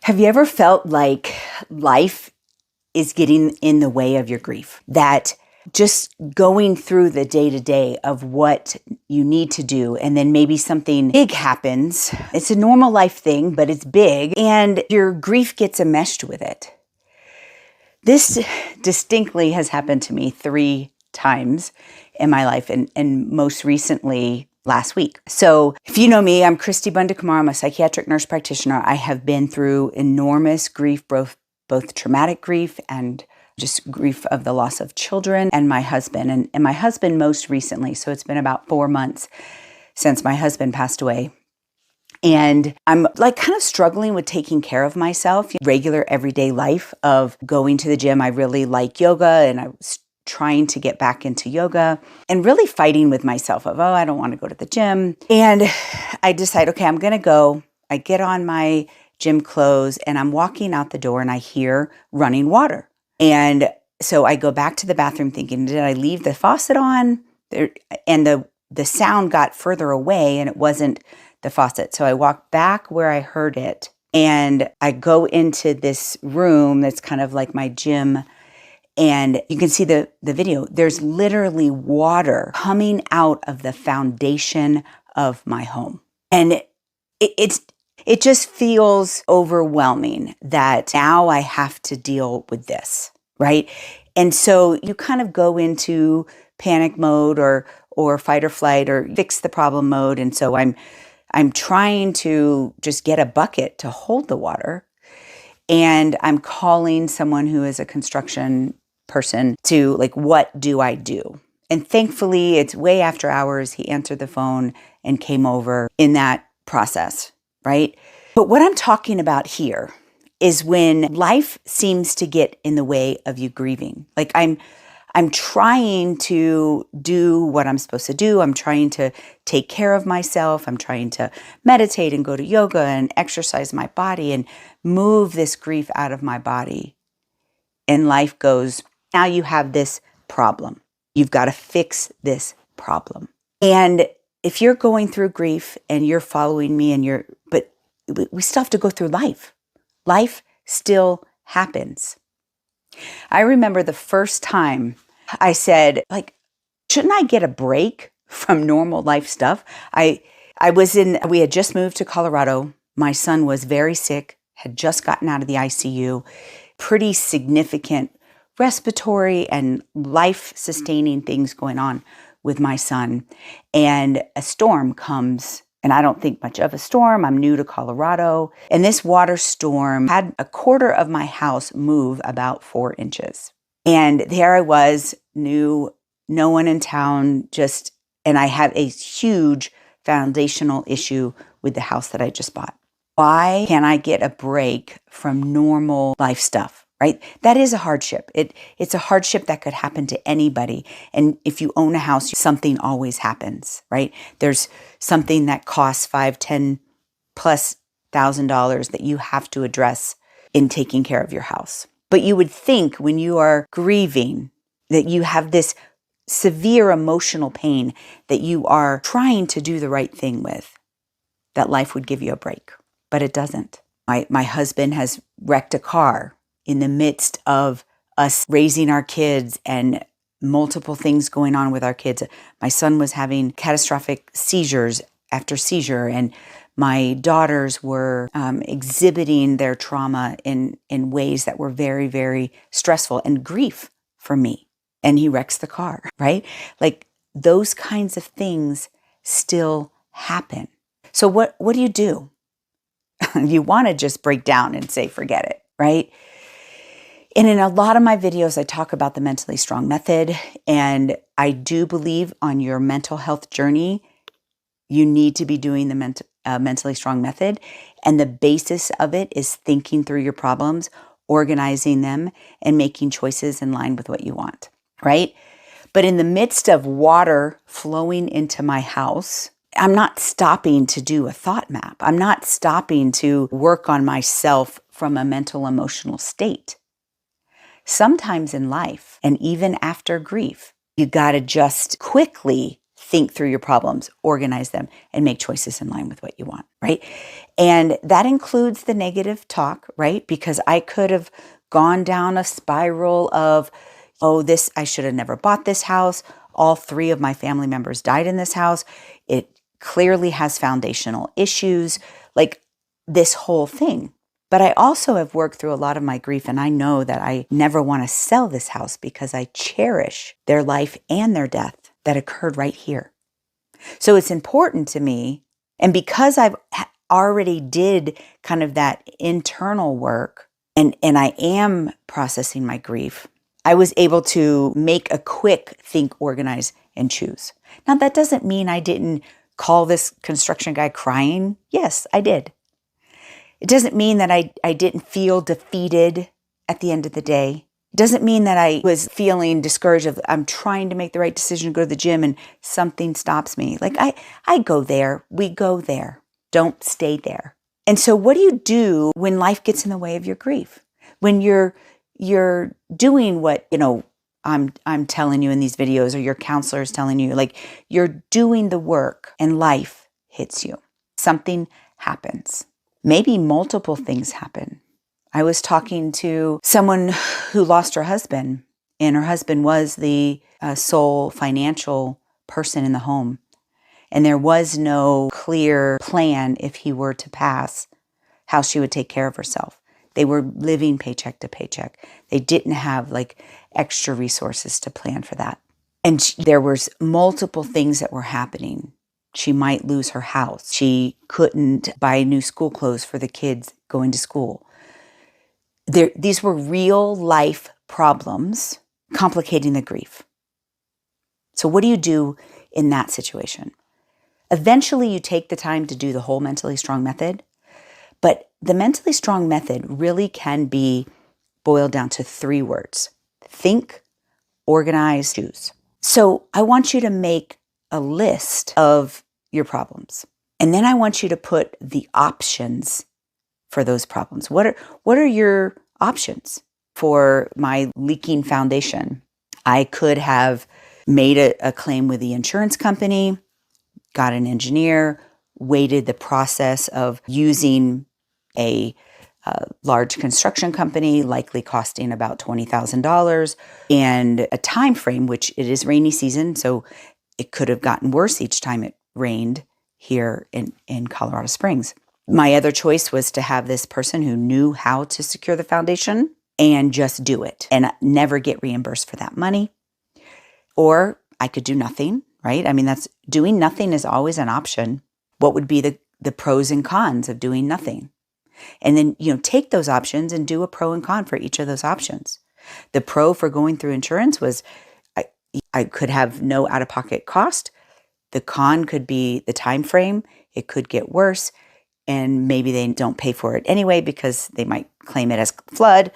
Have you ever felt like life is getting in the way of your grief? That just going through the day-to-day of what you need to do, and then maybe something big happens. It's a normal life thing, but it's big, and your grief gets enmeshed with it. This distinctly has happened to me 3 times in my life, and most recently last week. So if you know me, I'm Christy Bundakumar. I'm a psychiatric nurse practitioner. I have been through enormous grief, both traumatic grief and just grief of the loss of children and my husband. And my husband most recently, so it's been about 4 months since my husband passed away. And I'm like kind of struggling with taking care of myself, regular everyday life of going to the gym. I really like yoga, and I was trying to get back into yoga and really fighting with myself of, I don't want to go to the gym. And I decide, okay, I'm going to go. I get on my gym clothes and I'm walking out the door and I hear running water. And so I go back to the bathroom thinking, did I leave the faucet on? And the sound got further away and it wasn't the faucet. So I walk back where I heard it and I go into this room that's kind of like my gym. And you can see the video. There's literally water coming out of the foundation of my home. And it just feels overwhelming that now I have to deal with this, right? And so you kind of go into panic mode or fight or flight or fix the problem mode. And so I'm trying to just get a bucket to hold the water. And I'm calling someone who is a construction person to what do I do? And thankfully, it's way after hours. He answered the phone and came over in that process, right? But what I'm talking about here is when life seems to get in the way of you grieving. Like I'm trying to do what I'm supposed to do. I'm trying to take care of myself. I'm trying to meditate and go to yoga and exercise my body and move this grief out of my body. And life goes, now you have this problem. You've got to fix this problem. And if you're going through grief and you're following me but we still have to go through life. Life still happens. I remember the first time I said, shouldn't I get a break from normal life stuff? we had just moved to Colorado. My son was very sick, had just gotten out of the ICU, pretty significant respiratory and life-sustaining things going on with my son. And a storm comes, and I don't think much of a storm. I'm new to Colorado. And this water storm had a quarter of my house move about 4 inches. And there I was, new, no one in town, and I have a huge foundational issue with the house that I just bought. Why can't I get a break from normal life stuff? Right? That is a hardship. It's a hardship that could happen to anybody. And if you own a house, something always happens, right? There's something that costs $5,000, $10,000+ that you have to address in taking care of your house. But you would think when you are grieving that you have this severe emotional pain that you are trying to do the right thing with, that life would give you a break. But it doesn't. My husband has wrecked a car in the midst of us raising our kids and multiple things going on with our kids. My son was having catastrophic seizures after seizure, and my daughters were exhibiting their trauma in ways that were very, very stressful and grief for me. And he wrecks the car, right? Those kinds of things still happen. So what do you do? You want to just break down and say, forget it, right? And in a lot of my videos, I talk about the Mentally Strong method. And I do believe on your mental health journey, you need to be doing the Mentally Strong method. And the basis of it is thinking through your problems, organizing them, and making choices in line with what you want, right? But in the midst of water flowing into my house, I'm not stopping to do a thought map. I'm not stopping to work on myself from a mental, emotional state. Sometimes in life, and even after grief, you got to just quickly think through your problems, organize them, and make choices in line with what you want, right? And that includes the negative talk, right? Because I could have gone down a spiral of, oh, I should have never bought this house. All 3 of my family members died in this house. It clearly has foundational issues, like this whole thing. But I also have worked through a lot of my grief, and I know that I never want to sell this house because I cherish their life and their death that occurred right here. So it's important to me. And because I've already did kind of that internal work and I am processing my grief, I was able to make a quick think, organize, and choose. Now, that doesn't mean I didn't call this construction guy crying. Yes, I did. It doesn't mean that I didn't feel defeated at the end of the day. It doesn't mean that I was feeling discouraged of I'm trying to make the right decision to go to the gym and something stops me. Like I go there, we go there. Don't stay there. And so what do you do when life gets in the way of your grief? When you're doing what, I'm telling you in these videos, or your counselor is telling you, like you're doing the work and life hits you. Something happens. Maybe multiple things happen. I was talking to someone who lost her husband, and her husband was the sole financial person in the home. And there was no clear plan if he were to pass, how she would take care of herself. They were living paycheck to paycheck. They didn't have like extra resources to plan for that. And there was multiple things that were happening. She might lose her house. She couldn't buy new school clothes for the kids going to school. These were real life problems complicating the grief. So what do you do in that situation? Eventually, you take the time to do the whole mentally strong method. But the mentally strong method really can be boiled down to 3 words: think, organize, choose. So I want you to make a list of your problems. And then I want you to put the options for those problems. What are your options? For my leaking foundation, I could have made a claim with the insurance company, got an engineer, waited the process of using a large construction company, likely costing about $20,000, and a time frame, which it is rainy season, so it could have gotten worse each time it rained here in Colorado Springs. My other choice was to have this person who knew how to secure the foundation and just do it and never get reimbursed for that money. Or I could do nothing, right? I mean, doing nothing is always an option. What would be the pros and cons of doing nothing? And then, take those options and do a pro and con for each of those options. The pro for going through insurance was I could have no out-of-pocket cost. The con could be the time frame. It could get worse, and maybe they don't pay for it anyway because they might claim it as flood,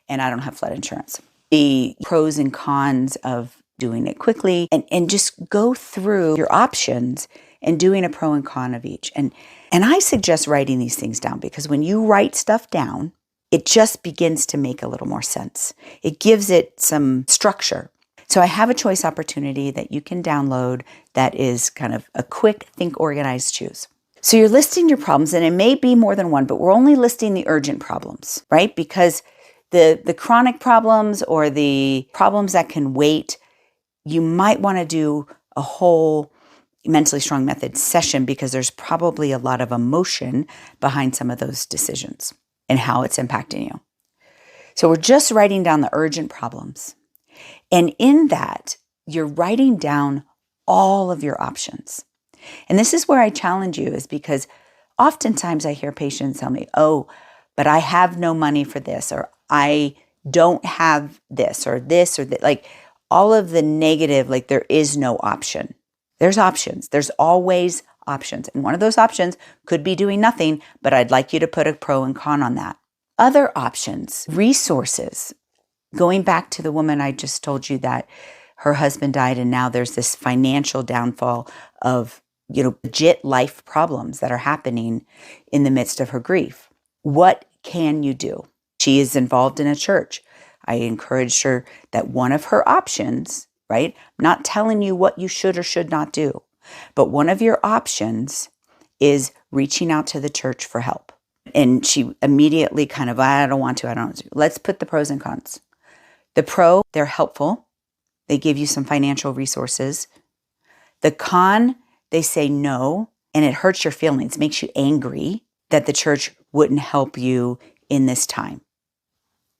and I don't have flood insurance. The pros and cons of doing it quickly, and just go through your options and doing a pro and con of each. And I suggest writing these things down, because when you write stuff down, it just begins to make a little more sense. It gives it some structure. So I have a choice opportunity that you can download that is kind of a quick think, organize, choose. So you're listing your problems, and it may be more than one, but we're only listing the urgent problems, right? Because the chronic problems or the problems that can wait, you might want to do a whole mentally strong method session, because there's probably a lot of emotion behind some of those decisions and how it's impacting you. So we're just writing down the urgent problems. And in that, you're writing down all of your options. And this is where I challenge you, is because oftentimes I hear patients tell me, oh, but I have no money for this, or I don't have this, or that. Like all of the negative, like there is no option. There's options. There's always options. And one of those options could be doing nothing, but I'd like you to put a pro and con on that. Other options, resources. Going back to the woman I just told you that her husband died, and now there's this financial downfall of, legit life problems that are happening in the midst of her grief. What can you do? She is involved in a church. I encouraged her that one of her options right? I'm not telling you what you should or should not do. But one of your options is reaching out to the church for help. And she immediately kind of, I don't want to. Let's put the pros and cons. The pro, they're helpful. They give you some financial resources. The con, they say no, and it hurts your feelings, makes you angry that the church wouldn't help you in this time.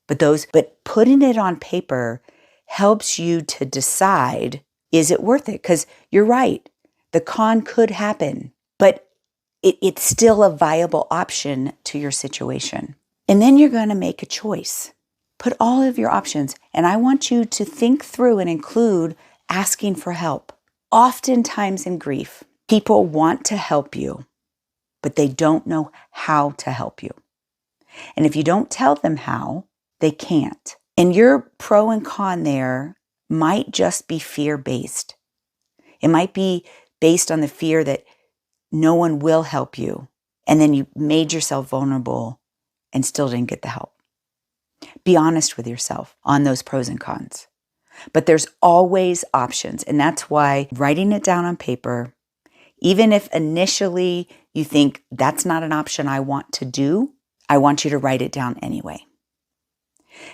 But putting it on paper helps you to decide, is it worth it? Because you're right, the con could happen, but it's still a viable option to your situation. And then you're going to make a choice. Put all of your options, and I want you to think through and include asking for help. Oftentimes in grief, people want to help you, but they don't know how to help you. And if you don't tell them how, they can't. And your pro and con there might just be fear-based. It might be based on the fear that no one will help you, and then you made yourself vulnerable and still didn't get the help. Be honest with yourself on those pros and cons. But there's always options, and that's why writing it down on paper, even if initially you think that's not an option I want to do, I want you to write it down anyway.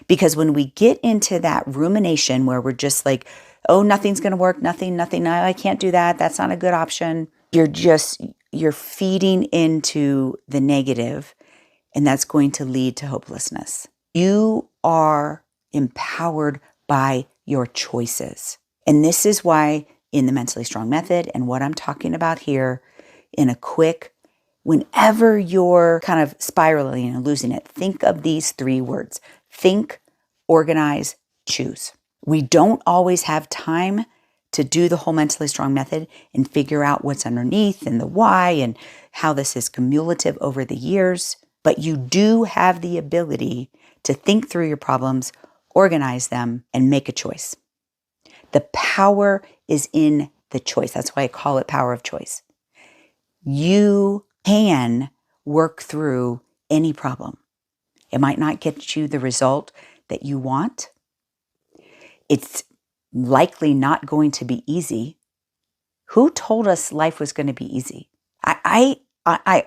Because when we get into that rumination where we're just like, oh, nothing's going to work, nothing, no, I can't do that, that's not a good option, you're feeding into the negative, and that's going to lead to hopelessness. You are empowered by your choices. And this is why in the Mentally Strong Method and what I'm talking about here, in a quick, whenever you're kind of spiraling and losing it, think of these 3 words. Think, organize, choose. We don't always have time to do the whole Mentally Strong Method and figure out what's underneath and the why and how this is cumulative over the years. But you do have the ability to think through your problems, organize them, and make a choice. The power is in the choice. That's why I call it power of choice. You can work through any problem. It might not get you the result that you want. It's likely not going to be easy. Who told us life was going to be easy? I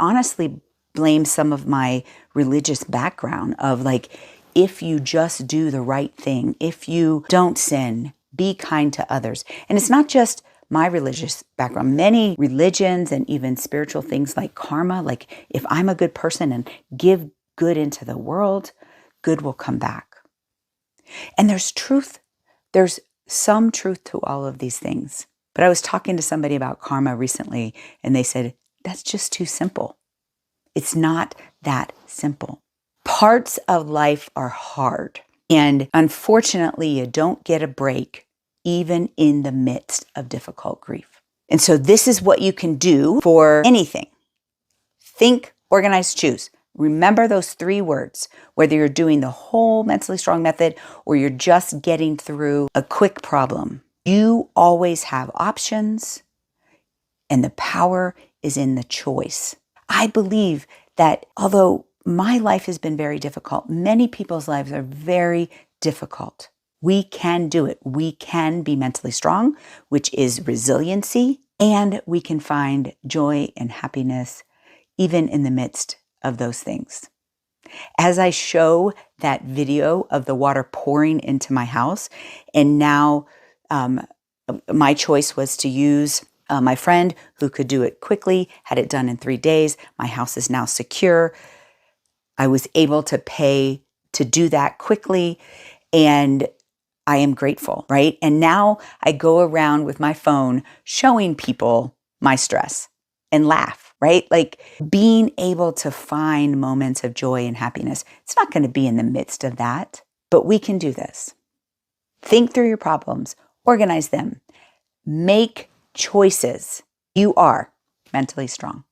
honestly blame some of my religious background of like, if you just do the right thing, if you don't sin, be kind to others. And it's not just my religious background. Many religions and even spiritual things like karma, like if I'm a good person and give good into the world, good will come back. And there's truth. There's some truth to all of these things. But I was talking to somebody about karma recently, and they said, that's just too simple. It's not that simple. Parts of life are hard. And unfortunately, you don't get a break even in the midst of difficult grief. And so this is what you can do for anything. Think, organize, choose. Remember those 3 words, whether you're doing the whole Mentally Strong Method or you're just getting through a quick problem. You always have options, and the power is in the choice. I believe that although my life has been very difficult, many people's lives are very difficult. We can do it. We can be mentally strong, which is resiliency, and we can find joy and happiness even in the midst of those things. As I show that video of the water pouring into my house, and now my choice was to use my friend who could do it quickly, had it done in 3 days. My house is now secure. I was able to pay to do that quickly, and I am grateful, right? And now I go around with my phone showing people my stress and laugh, right? Like being able to find moments of joy and happiness. It's not going to be in the midst of that, but we can do this. Think through your problems, organize them, make choices. You are mentally strong.